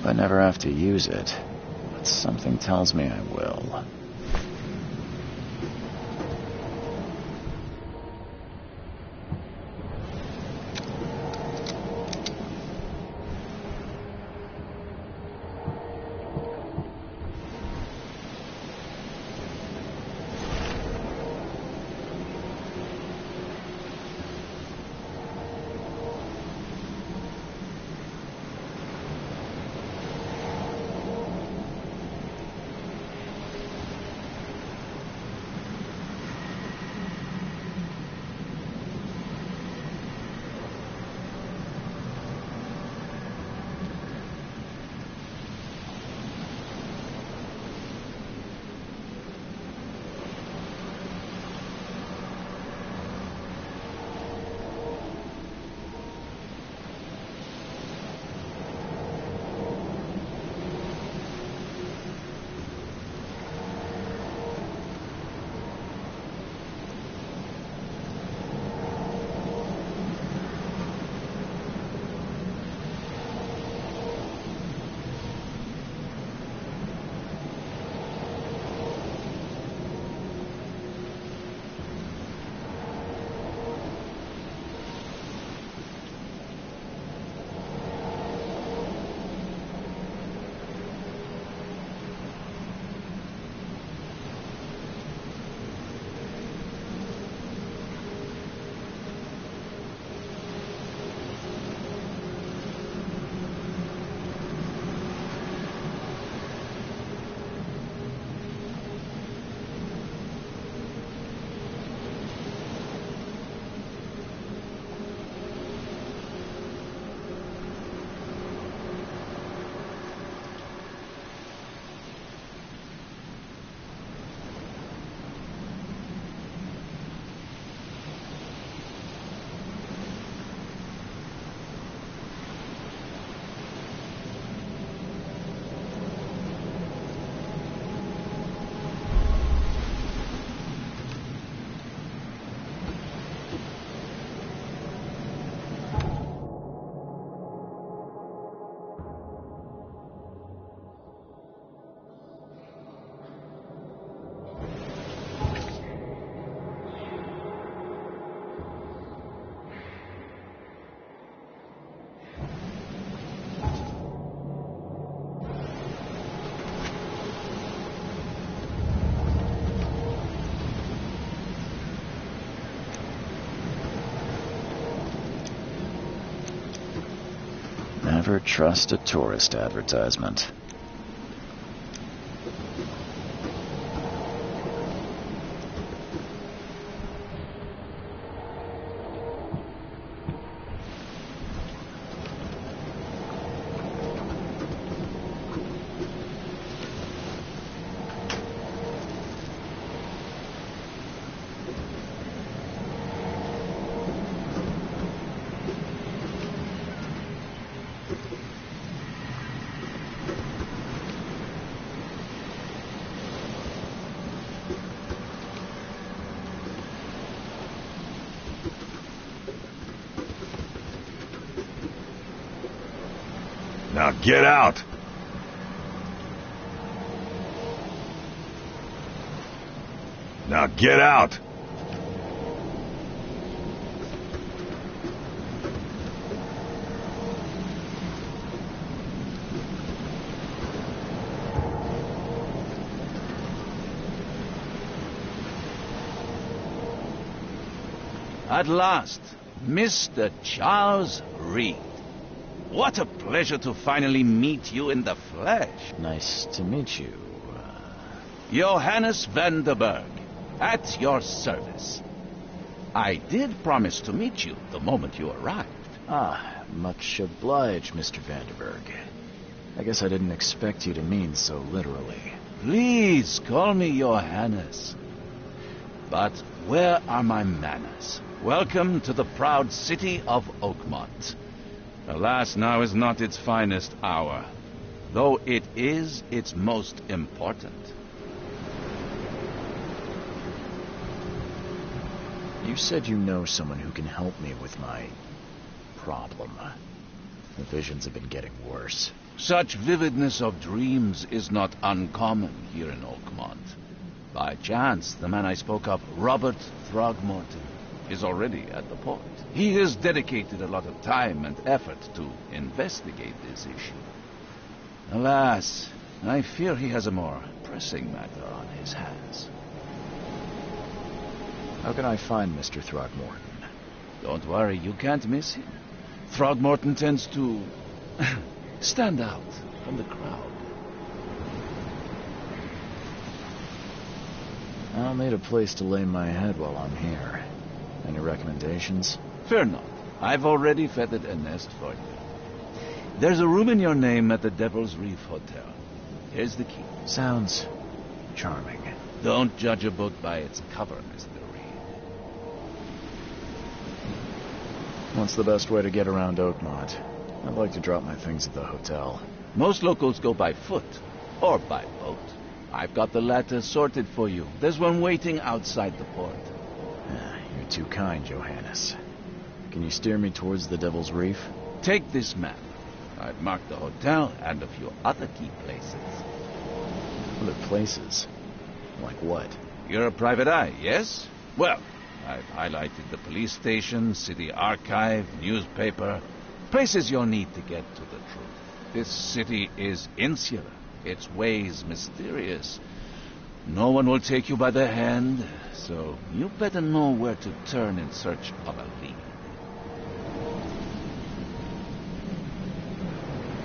Hope I never have to use it, but something tells me I will. Never trust a tourist advertisement. Now get out! Now get out! At last, Mr. Charles Reed. What a pleasure to finally meet you in the flesh. Nice to meet you. Johannes Vanderberg, at your service. I did promise to meet you the moment you arrived. Much obliged, Mr. Vanderberg. I guess I didn't expect you to mean so literally. Please call me Johannes. But where are my manners? Welcome to the proud city of Oakmont. Alas, now is not its finest hour, though it is its most important. You said you know someone who can help me with my problem. The visions have been getting worse. Such vividness of dreams is not uncommon here in Oakmont. By chance, the man I spoke of, Robert Throgmorton, is already at the port. He has dedicated a lot of time and effort to investigate this issue. Alas, I fear he has a more pressing matter on his hands. How can I find Mr. Throgmorton? Don't worry, you can't miss him. Throgmorton tends to stand out from the crowd. I'll need a place to lay my head while I'm here. Any recommendations? Fear not. I've already feathered a nest for you. There's a room in your name at the Devil's Reef Hotel. Here's the key. Sounds charming. Don't judge a book by its cover, Mr. Reed. What's the best way to get around Oakmont? I'd like to drop my things at the hotel. Most locals go by foot, or by boat. I've got the latter sorted for you. There's one waiting outside the port. You're too kind, Johannes. Can you steer me towards the Devil's Reef? Take this map. I've marked the hotel and a few other key places. Other places? Like what? You're a private eye, yes? Well, I've highlighted the police station, city archive, newspaper, places you'll need to get to the truth. This city is insular, its ways mysterious. No one will take you by the hand, so you better know where to turn in search of a lead.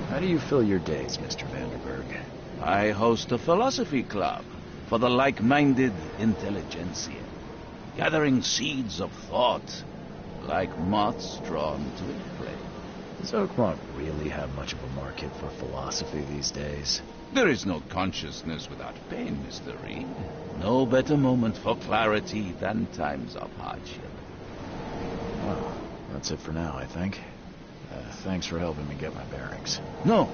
How do you fill your days, Mr. Vanderberg? I host a philosophy club for the like-minded intelligentsia, gathering seeds of thought like moths drawn to a flame. Does Oakmont really have much of a market for philosophy these days? There is no consciousness without pain, Mr. Reed. No better moment for clarity than times of hardship. Well, that's it for now, I think. Thanks for helping me get my bearings. No.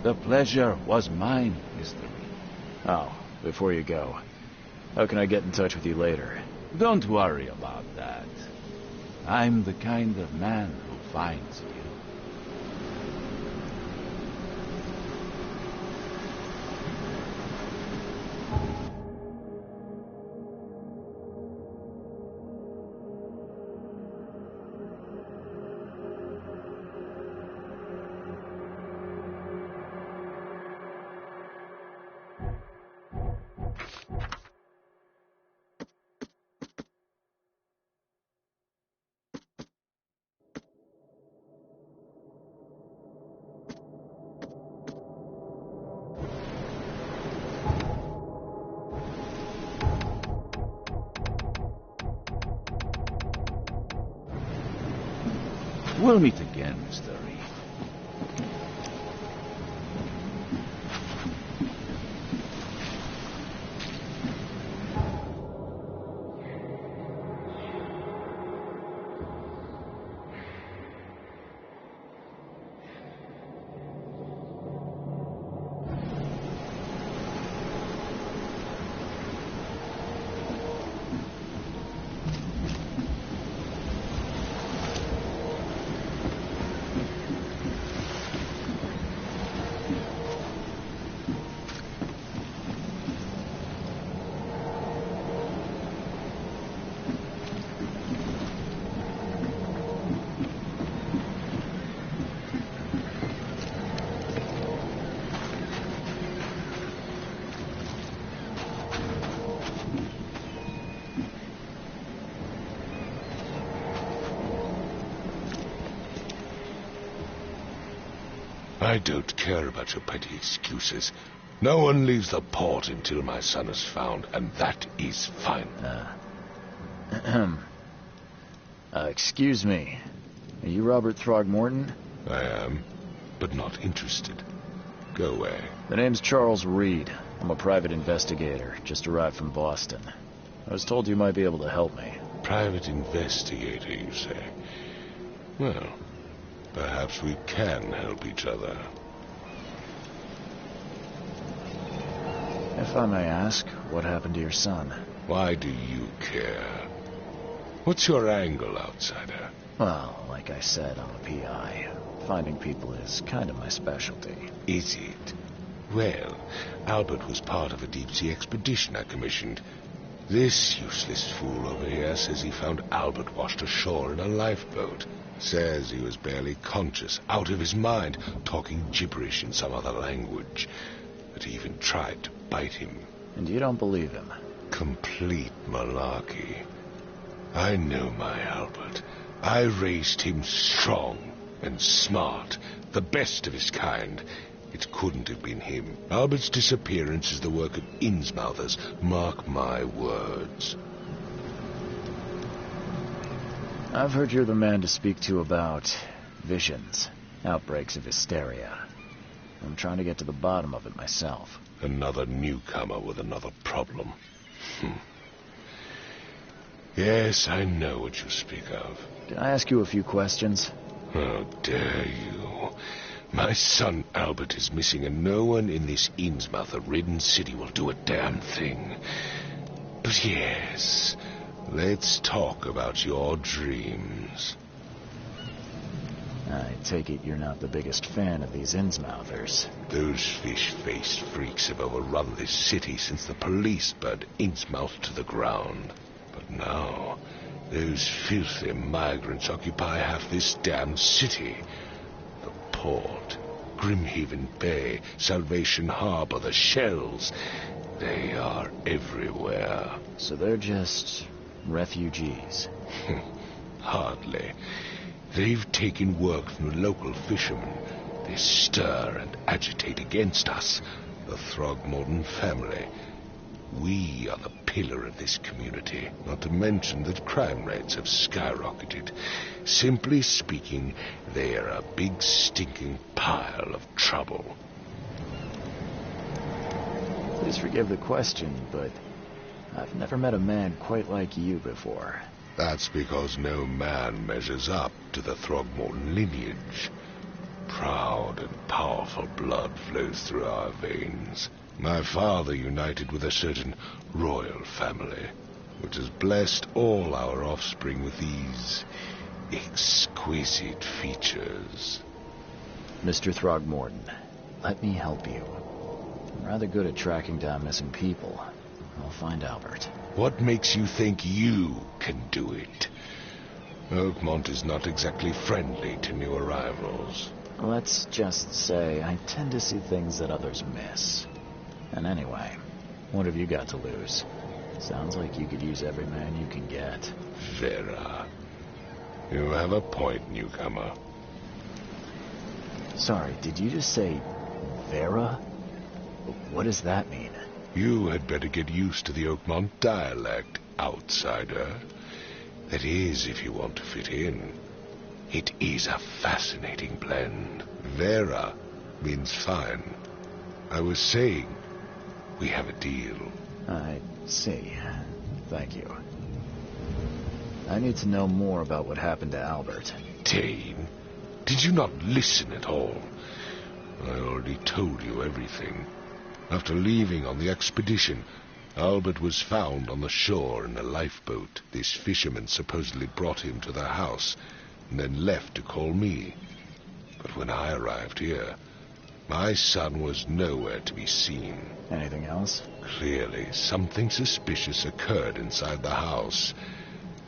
The pleasure was mine, Mr. Reed. Oh, before you go, how can I get in touch with you later? Don't worry about that. I'm the kind of man who finds you. We'll meet again, Mr. Reed. I don't care about your petty excuses. No one leaves the port until my son is found, and that is fine. Excuse me. Are you Robert Throgmorton? I am, but not interested. Go away. The name's Charles Reed. I'm a private investigator, just arrived from Boston. I was told you might be able to help me. Private investigator, you say? Well, perhaps we can help each other. If I may ask, what happened to your son? Why do you care? What's your angle, outsider? Well, like I said, I'm a PI. Finding people is kind of my specialty. Is it? Well, Albert was part of a deep-sea expedition I commissioned. This useless fool over here says he found Albert washed ashore in a lifeboat. Says he was barely conscious, out of his mind, talking gibberish in some other language. That he even tried to bite him. And you don't believe him? Complete malarkey. I know my Albert. I raised him strong and smart, the best of his kind. It couldn't have been him. Albert's disappearance is the work of Innsmouthers. Mark my words. I've heard you're the man to speak to about visions, outbreaks of hysteria. I'm trying to get to the bottom of it myself. Another newcomer with another problem. Yes, I know what you speak of. Can I ask you a few questions? How dare you? My son Albert is missing, and no one in this Innsmouther-ridden city will do a damn thing. But yes, let's talk about your dreams. I take it you're not the biggest fan of these Innsmouthers. Those fish-faced freaks have overrun this city since the police burned Innsmouth to the ground. But now, those filthy migrants occupy half this damn city. The port, Grimhaven Bay, Salvation Harbor, the shells. They are everywhere. So they're just refugees? Hardly. They've taken work from the local fishermen. They stir and agitate against us, the Throgmorton family. We are the pillar of this community, not to mention that crime rates have skyrocketed. Simply speaking, they are a big stinking pile of trouble. Please forgive the question, but I've never met a man quite like you before. That's because no man measures up to the Throgmorton lineage. Proud and powerful blood flows through our veins. My father united with a certain royal family, which has blessed all our offspring with these exquisite features. Mr. Throgmorton, let me help you. I'm rather good at tracking down missing people. I'll find Albert. What makes you think you can do it? Oakmont is not exactly friendly to new arrivals. Let's just say I tend to see things that others miss. And anyway, what have you got to lose? Sounds like you could use every man you can get. Vera. You have a point, newcomer. Sorry, did you just say Vera? What does that mean? You had better get used to the Oakmont dialect, outsider. That is, if you want to fit in. It is a fascinating blend. Vera means fine. I was saying, we have a deal. I see. Thank you. I need to know more about what happened to Albert. Dane, did you not listen at all? I already told you everything. After leaving on the expedition, Albert was found on the shore in a lifeboat. This fisherman supposedly brought him to their house, and then left to call me. But when I arrived here, my son was nowhere to be seen. Anything else? Clearly, something suspicious occurred inside the house.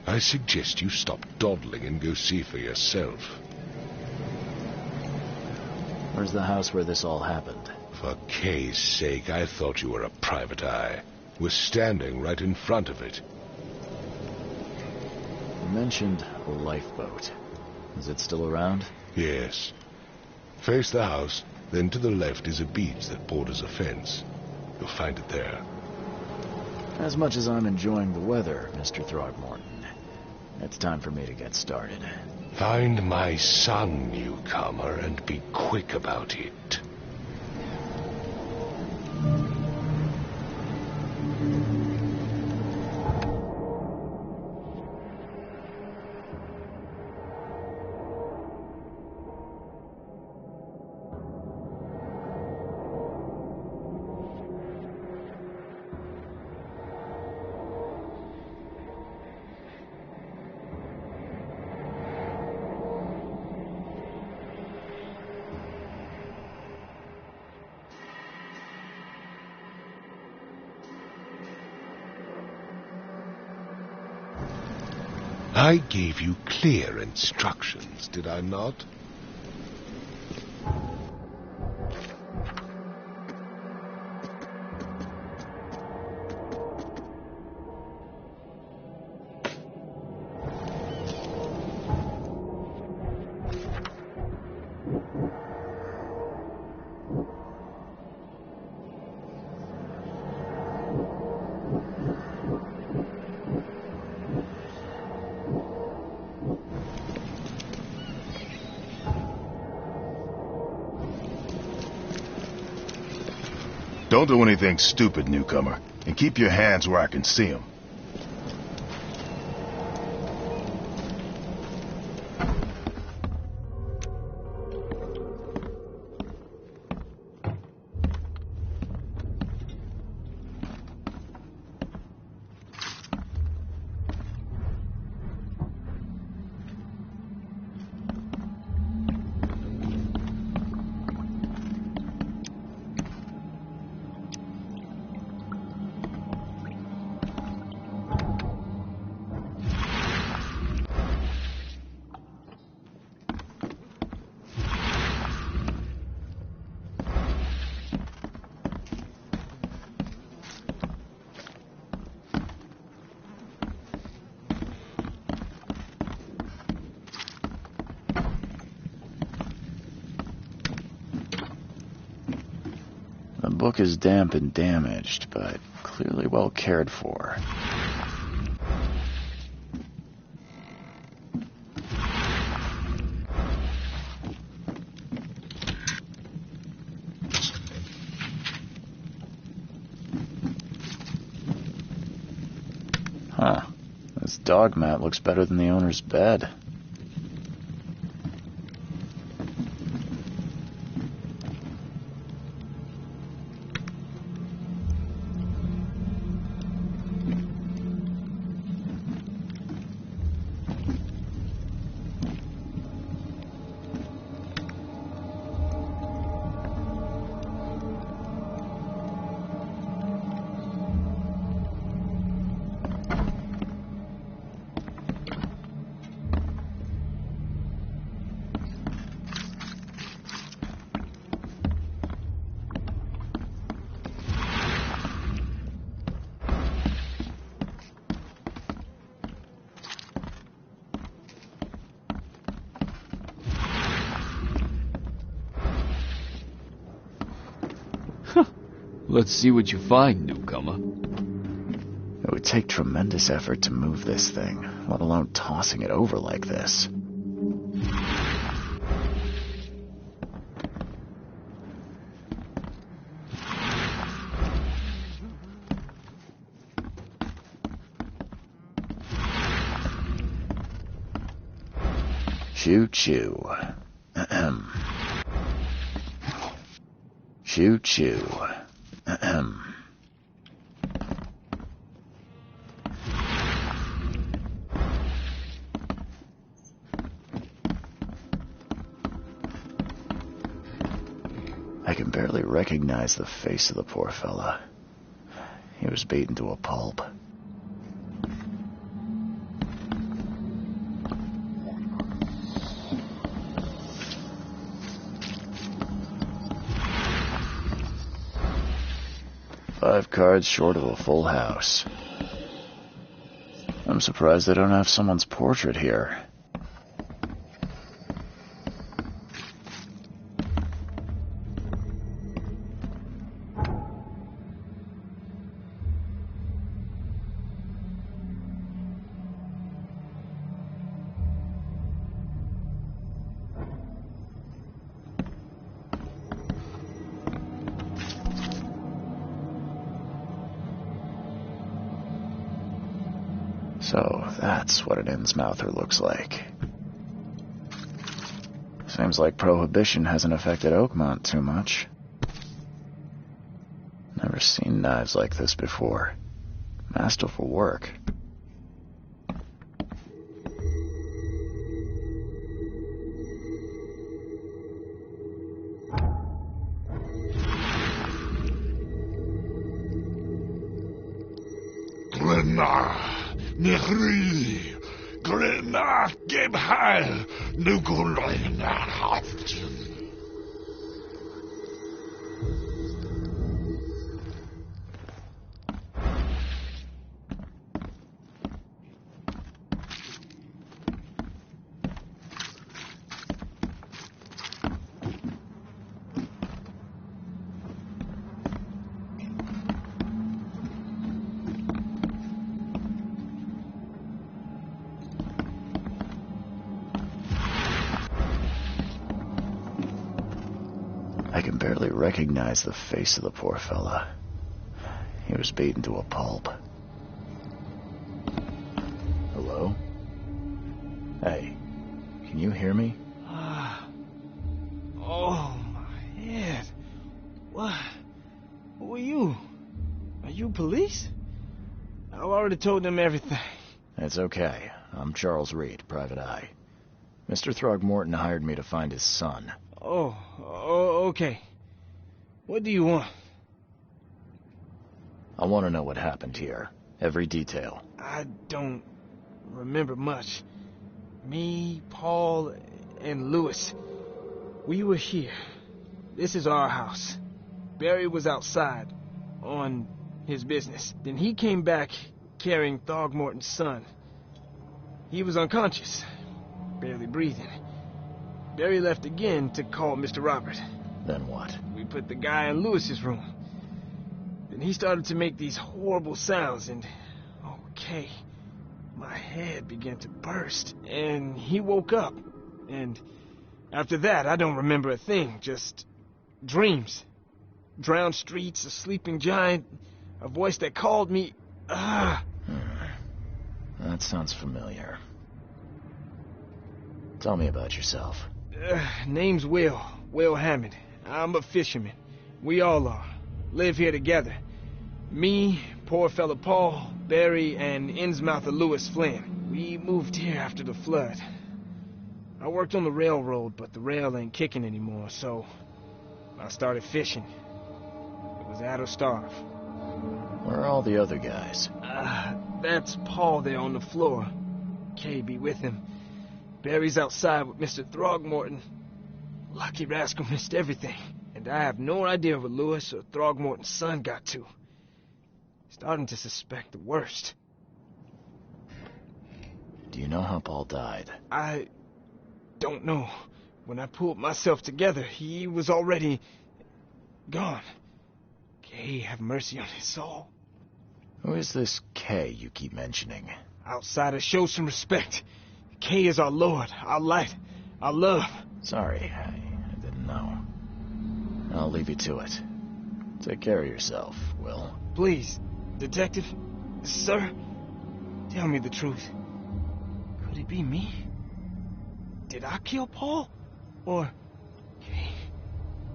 I suggest you stop dawdling and go see for yourself. Where's the house where this all happened? For Kay's sake, I thought you were a private eye. We're standing right in front of it. You mentioned a lifeboat. Is it still around? Yes. Face the house, then to the left is a beach that borders a fence. You'll find it there. As much as I'm enjoying the weather, Mr. Throgmorton, it's time for me to get started. Find my son, newcomer, and be quick about it. I gave you clear instructions, did I not? Don't do anything stupid, newcomer, and keep your hands where I can see them. The book is damp and damaged, but clearly well cared for. Huh. This dog mat looks better than the owner's bed. Let's see what you find, newcomer. It would take tremendous effort to move this thing, let alone tossing it over like this. Choo-choo. Ahem. Choo-choo. Ahem. I can barely recognize the face of the poor fella. He was beaten to a pulp. Five cards short of a full house. I'm surprised they don't have someone's portrait here. So, that's what an Innsmouther looks like. Seems like Prohibition hasn't affected Oakmont too much. Never seen knives like this before. Masterful work. Glenna, Nehri, Glenna, Gebheil, Nugulina, Haftin. I can barely recognize the face of the poor fella. He was beaten to a pulp. Hello? Hey, can you hear me? Oh, my head. What? Who are you? Are you police? I've already told them everything. It's okay. I'm Charles Reed, Private Eye. Mr. Throgmorton hired me to find his son. Oh, okay. What do you want? I want to know what happened here. Every detail. I don't remember much. Me, Paul, and Lewis, we were here. This is our house. Barry was outside, on his business. Then he came back carrying Throgmorton's son. He was unconscious, barely breathing. Barry left again to call Mr. Robert. Then what? We put the guy in Lewis's room. Then he started to make these horrible sounds and... okay, my head began to burst. And he woke up. And after that, I don't remember a thing. Just dreams. Drowned streets, a sleeping giant, a voice that called me... That sounds familiar. Tell me about yourself. Name's Will Hammond. I'm a fisherman. We all are. Live here together. Me, poor fella Paul, Barry, and Innsmouther Lewis Flynn. We moved here after the flood. I worked on the railroad, but the rail ain't kicking anymore, so I started fishing. It was at or starve. Where are all the other guys? That's Paul there on the floor. Kay be with him. Barry's outside with Mr. Throgmorton. Lucky rascal missed everything. And I have no idea what Lewis or Throgmorton's son got to. Starting to suspect the worst. Do you know how Paul died? I don't know. When I pulled myself together, he was already gone. Kay have mercy on his soul. Who is this Kay you keep mentioning? Outsiders, show some respect. Kay is our Lord, our light, our love. Sorry, I didn't know. I'll leave you to it. Take care of yourself, Will. Please, Detective, sir, tell me the truth. Could it be me? Did I kill Paul? Or...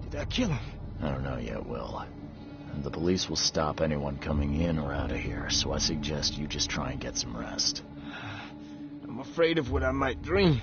did I kill him? I don't know yet, Will. The police will stop anyone coming in or out of here, so I suggest you just try and get some rest. I'm afraid of what I might dream.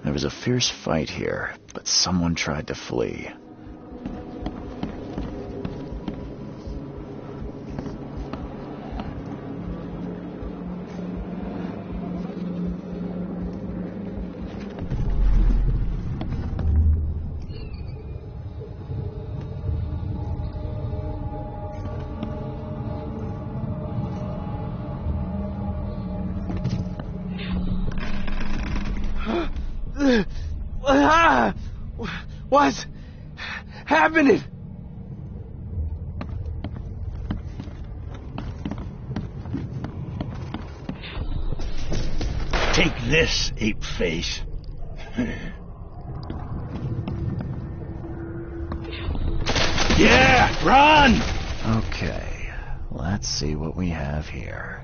There was a fierce fight here, but someone tried to flee. What's happening? Take this, ape face. Yeah, run! Okay, let's see what we have here.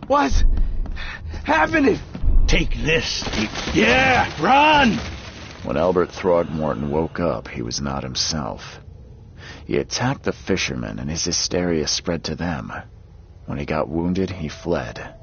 What's happening? Take this, ape. Yeah, run! When Albert Throgmorton woke up, he was not himself. He attacked the fishermen, and his hysteria spread to them. When he got wounded, he fled.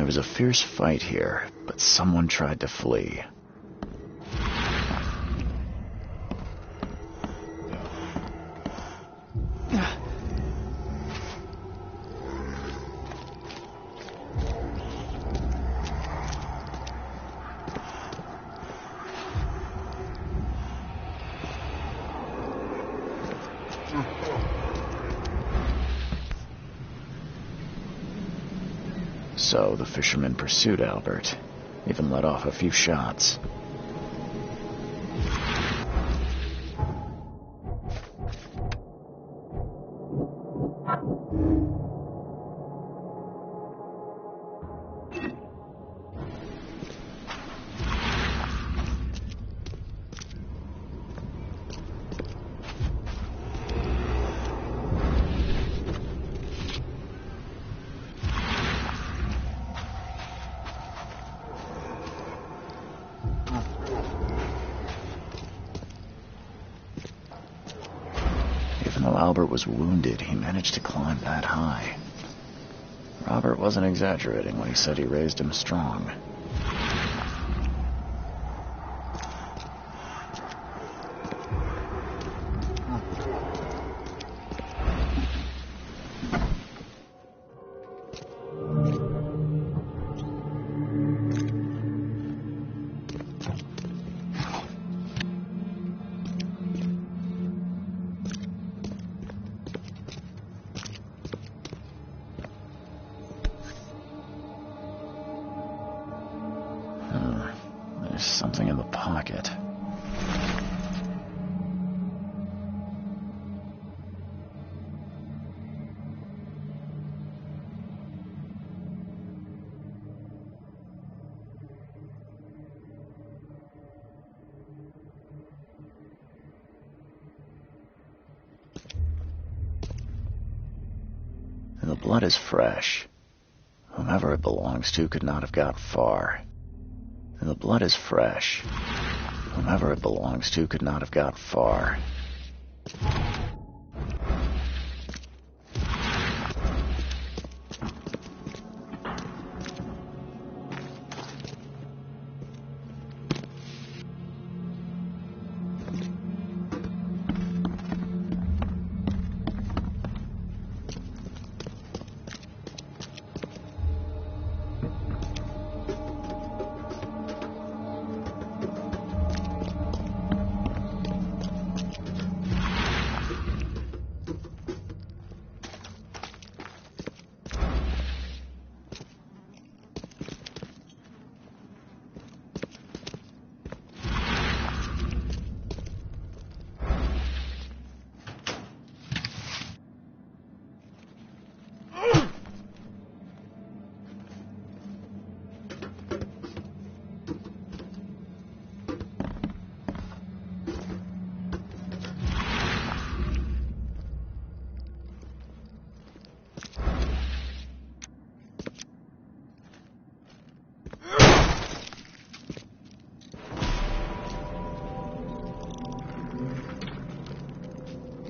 There was a fierce fight here, but someone tried to flee. So the fisherman pursued Albert, even let off a few shots. Even though Albert was wounded, he managed to climb that high. Robert wasn't exaggerating when he said he raised him strong. There's something in the pocket. The blood is fresh. Whomever it belongs to could not have got far. The blood is fresh. Whomever it belongs to could not have got far.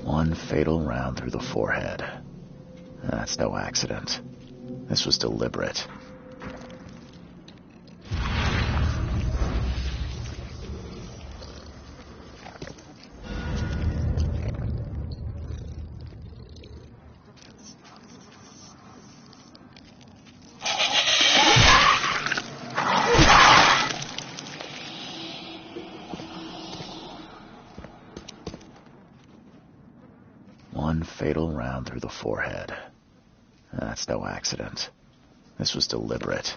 One fatal round through the forehead. That's no accident. This was deliberate. One fatal round through the forehead. That's no accident. This was deliberate.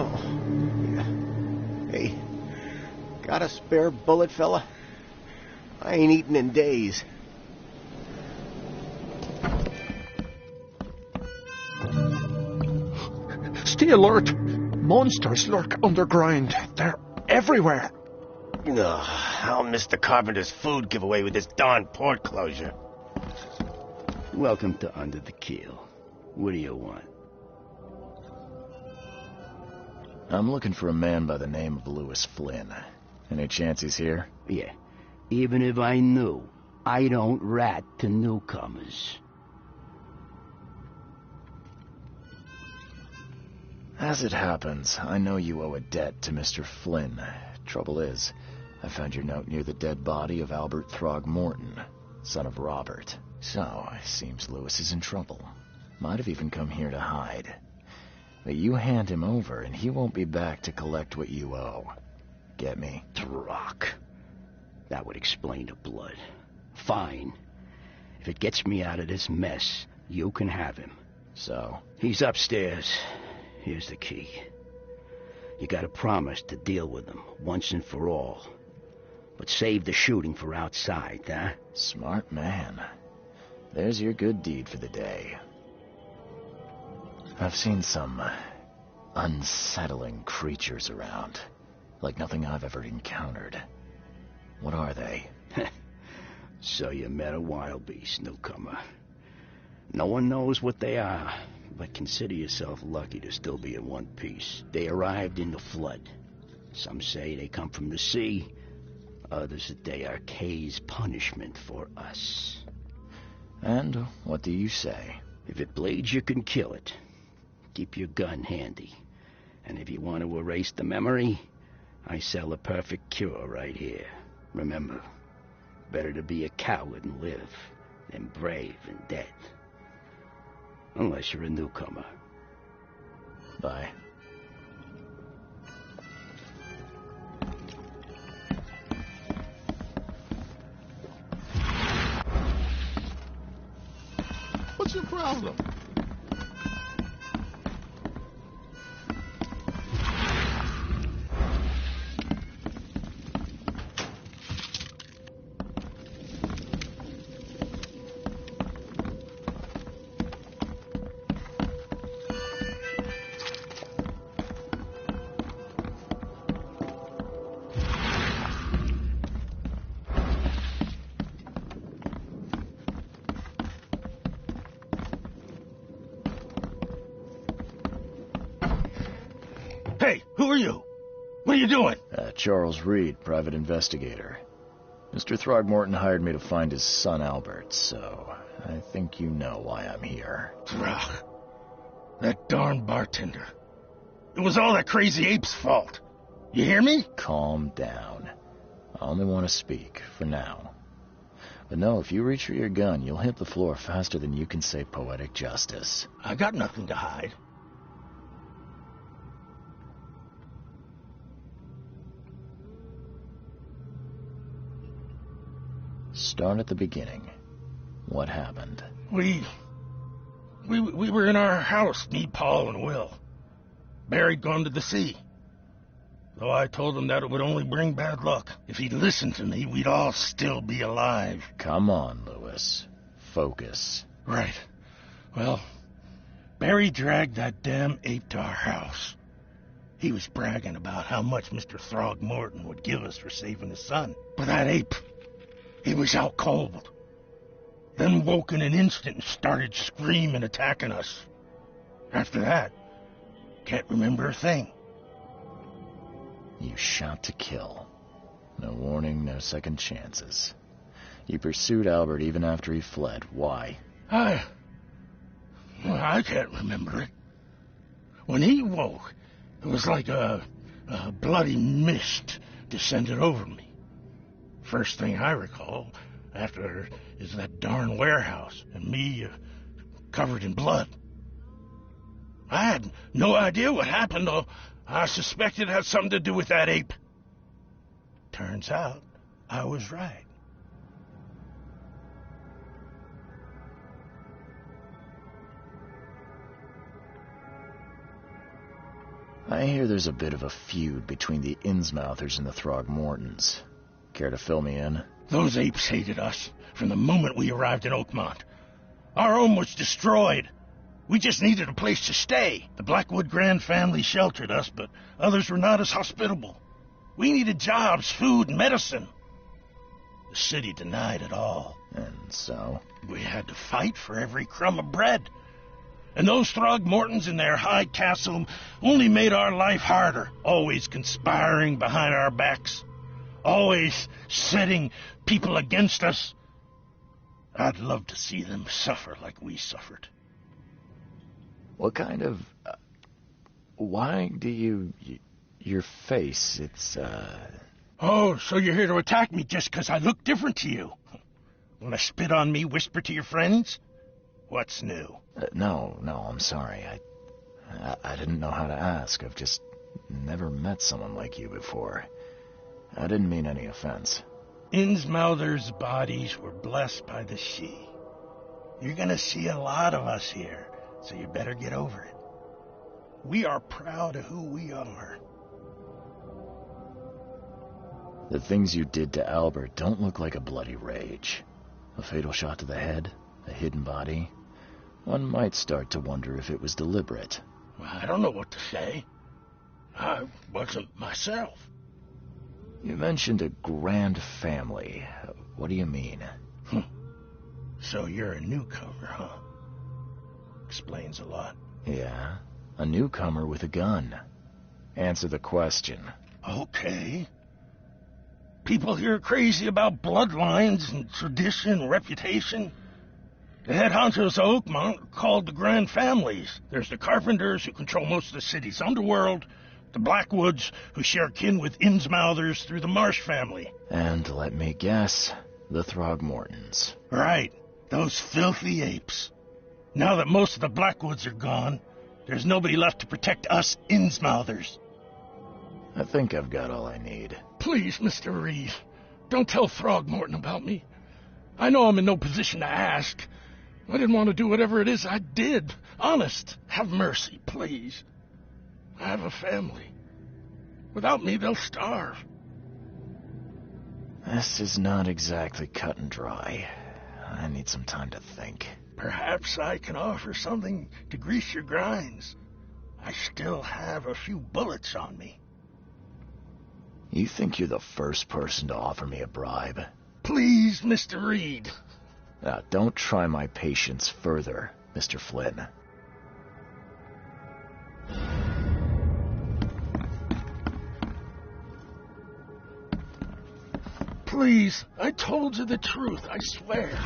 Oh, yeah. Hey, got a spare bullet, fella? I ain't eaten in days. Stay alert! Monsters lurk underground. They're everywhere. I'll miss the carpenter's food giveaway with this darn port closure. Welcome to Under the Keel. What do you want? I'm looking for a man by the name of Lewis Flynn. Any chance he's here? Yeah. Even if I knew, I don't rat to newcomers. As it happens, I know you owe a debt to Mr. Flynn. Trouble is, I found your note near the dead body of Albert Throgmorton, son of Robert. So, it seems Lewis is in trouble. Might have even come here to hide. But you hand him over, and he won't be back to collect what you owe. Get me? Throg. That would explain the blood. Fine. If it gets me out of this mess, you can have him. So? He's upstairs. Here's the key. You gotta promise to deal with him, once and for all. But save the shooting for outside, huh? Smart man. There's your good deed for the day. I've seen some unsettling creatures around. Like nothing I've ever encountered. What are they? So you met a wild beast, newcomer. No one knows what they are, but consider yourself lucky to still be in one piece. They arrived in the flood. Some say they come from the sea. Others that they are Kay's punishment for us. And what do you say? If it bleeds, you can kill it. Keep your gun handy. And if you want to erase the memory, I sell a perfect cure right here. Remember, better to be a coward and live than brave and dead. Unless you're a newcomer. Bye. What's your problem? Hey, who are you? What are you doing? Charles Reed, private investigator. Mr. Throgmorton hired me to find his son Albert, so I think you know why I'm here. Throg. That darn bartender. It was all that crazy ape's fault. You hear me? Calm down. I only want to speak, for now. But no, if you reach for your gun, you'll hit the floor faster than you can say poetic justice. I got nothing to hide. Start at the beginning. What happened? We were in our house, me, Paul, and Will. Barry'd gone to the sea. Though I told him that it would only bring bad luck. If he'd listened to me, we'd all still be alive. Come on, Lewis. Focus. Right. Well, Barry dragged that damn ape to our house. He was bragging about how much Mr. Throgmorton would give us for saving his son. But that ape, he was out cold. Then woke in an instant and started screaming, attacking us. After that, can't remember a thing. You shot to kill. No warning, no second chances. You pursued Albert even after he fled. Why? I can't remember it. When he woke, it was like a bloody mist descended over me. First thing I recall after is that darn warehouse and me covered in blood. I had no idea what happened, though I suspected it had something to do with that ape. Turns out I was right. I hear there's a bit of a feud between the Innsmouthers and the Throgmortons. Care to fill me in? Those apes hated us from the moment we arrived in Oakmont. Our home was destroyed. We just needed a place to stay. The Blackwood Grand family sheltered us, but others were not as hospitable. We needed jobs, food, and medicine. The city denied it all. And so? We had to fight for every crumb of bread. And those Throgmortons in their high castle only made our life harder, always conspiring behind our backs, always setting people against us. I'd love to see them suffer like we suffered. What kind of... why do you... your face, it's, Oh, so you're here to attack me just because I look different to you? Want to spit on me, whisper to your friends? What's new? No, I'm sorry. I didn't know how to ask. I've just never met someone like you before. I didn't mean any offense. Innsmouthers' bodies were blessed by the sea. You're gonna see a lot of us here, so you better get over it. We are proud of who we are. The things you did to Albert don't look like a bloody rage. A fatal shot to the head, a hidden body. One might start to wonder if it was deliberate. Well, I don't know what to say. I wasn't myself. You mentioned a grand family. What do you mean? So you're a newcomer, huh? Explains a lot. Yeah, a newcomer with a gun. Answer the question. Okay. People here are crazy about bloodlines and tradition and reputation. The head honchos of Oakmont are called the Grand Families. There's the Carpenters, who control most of the city's underworld, the Blackwoods, who share kin with Innsmouthers through the Marsh family. And let me guess, the Throgmortons. Right, those filthy apes. Now that most of the Blackwoods are gone, there's nobody left to protect us Innsmouthers. I think I've got all I need. Please, Mr. Reed, don't tell Throgmorton about me. I know I'm in no position to ask. I didn't want to do whatever it is I did. Honest, have mercy, please. I have a family. Without me, they'll starve. This is not exactly cut and dry. I need some time to think. Perhaps I can offer something to grease your grinds. I still have a few bullets on me. You think you're the first person to offer me a bribe? Please, Mr. Reed. Now, don't try my patience further, Mr. Flynn. Please, I told you the truth, I swear.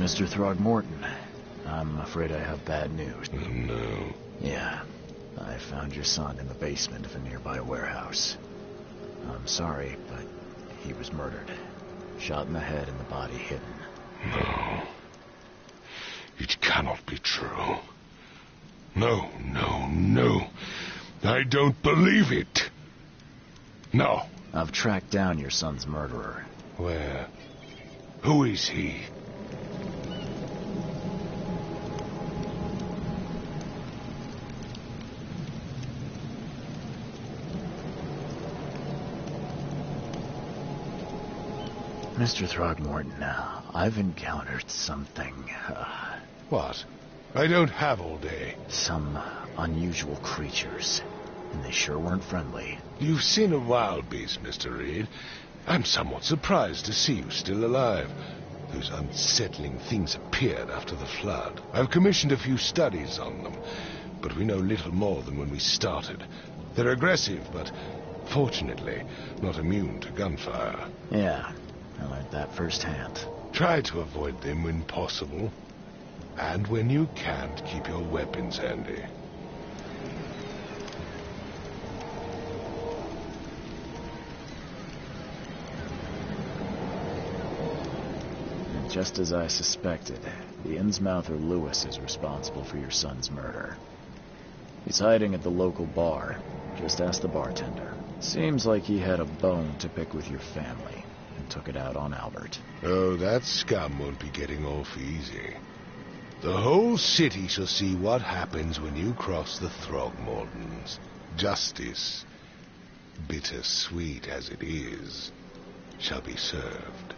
Mr. Throgmorton, I'm afraid I have bad news. Oh, no. Yeah, I found your son in the basement of a nearby warehouse. I'm sorry, but he was murdered. Shot in the head and the body hidden. No. It cannot be true. No, no, no. I don't believe it. No. I've tracked down your son's murderer. Where? Who is he? Mr. Throgmorton, I've encountered something, What? I don't have all day. some unusual creatures, and they sure weren't friendly. You've seen a wild beast, Mr. Reed. I'm somewhat surprised to see you still alive. Those unsettling things appeared after the flood. I've commissioned a few studies on them, but we know little more than when we started. They're aggressive, but fortunately not immune to gunfire. Yeah, I learned that firsthand. Try to avoid them when possible. And when you can't, keep your weapons handy. And just as I suspected, the Innsmouther Lewis is responsible for your son's murder. He's hiding at the local bar. Just ask the bartender. Seems like he had a bone to pick with your family, and took it out on Albert. Oh, that scum won't be getting off easy. The whole city shall see what happens when you cross the Throgmortons. Justice, bitter-sweet as it is, shall be served.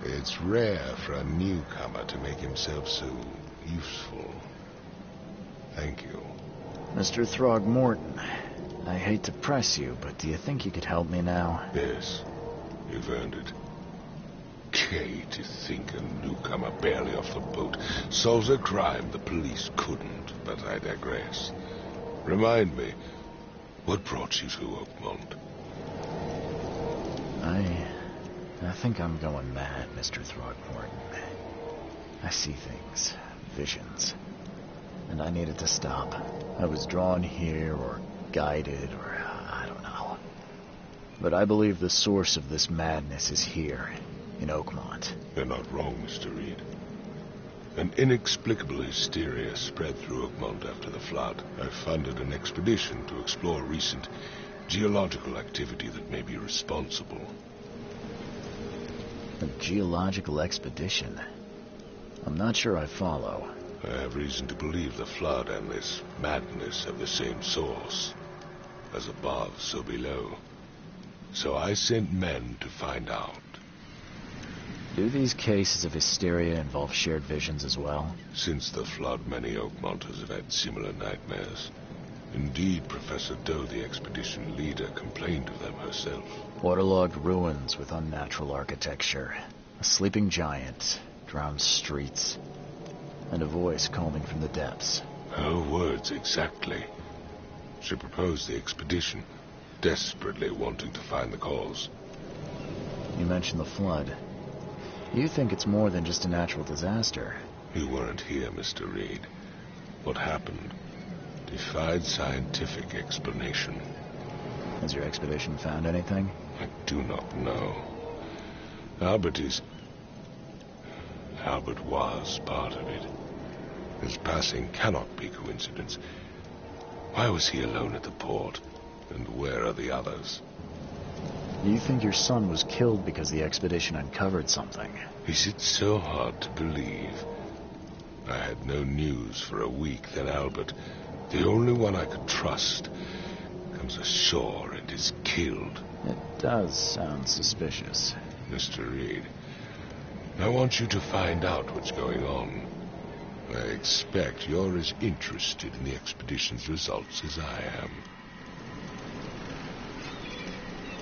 It's rare for a newcomer to make himself so useful. Thank you. Mr. Throgmorton, I hate to press you, but do you think you could help me now? Yes, you've earned it. Okay, to think a newcomer barely off the boat solves a crime the police couldn't, but I digress. Remind me, what brought you to Oakmont? I think I'm going mad, Mr. Throgmorton. I see things, visions, and I needed to stop. I was drawn here, or guided, or I don't know. But I believe the source of this madness is here, in Oakmont. You're not wrong, Mr. Reed. An inexplicable hysteria spread through Oakmont after the flood. I funded an expedition to explore recent geological activity that may be responsible. A geological expedition? I'm not sure I follow. I have reason to believe the flood and this madness have the same source. As above, so below. So I sent men to find out. Do these cases of hysteria involve shared visions as well? Since the flood, many Oakmonters have had similar nightmares. Indeed, Professor Doe, the expedition leader, complained of them herself. Waterlogged ruins with unnatural architecture. A sleeping giant, drowned streets, and a voice calling from the depths. Her words exactly. She proposed the expedition, desperately wanting to find the cause. You mentioned the flood. You think it's more than just a natural disaster? You weren't here, Mr. Reed. What happened defied scientific explanation. Has your expedition found anything? I do not know. Albert was part of it. His passing cannot be coincidence. Why was he alone at the port? And where are the others? You think your son was killed because the expedition uncovered something? Is it so hard to believe? I had no news for a week, then Albert, the only one I could trust, comes ashore and is killed. It does sound suspicious. Mr. Reed, I want you to find out what's going on. I expect you're as interested in the expedition's results as I am.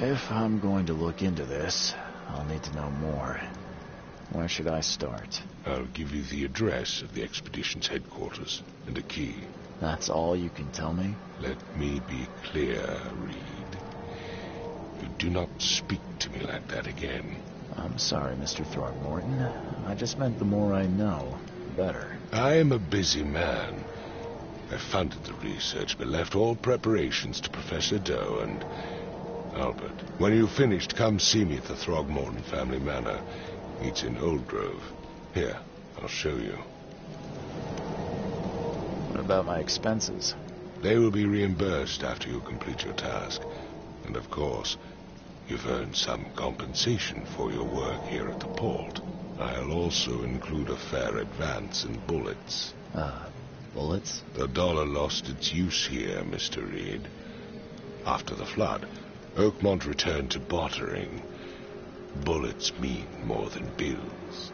If I'm going to look into this, I'll need to know more. Where should I start? I'll give you the address of the expedition's headquarters and a key. That's all you can tell me? Let me be clear, Reed. You do not speak to me like that again. I'm sorry, Mr. Throgmorton. I just meant the more I know, the better. I am a busy man. I funded the research, but left all preparations to Professor Doe and Albert. When you've finished, come see me at the Throgmorton family manor. It's in Old Grove. Here, I'll show you. What about my expenses? They will be reimbursed after you complete your task. And of course, you've earned some compensation for your work here at the port. I'll also include a fair advance in bullets. Bullets? The dollar lost its use here, Mr. Reed. After the flood, Oakmont returned to bartering. Bullets mean more than bills.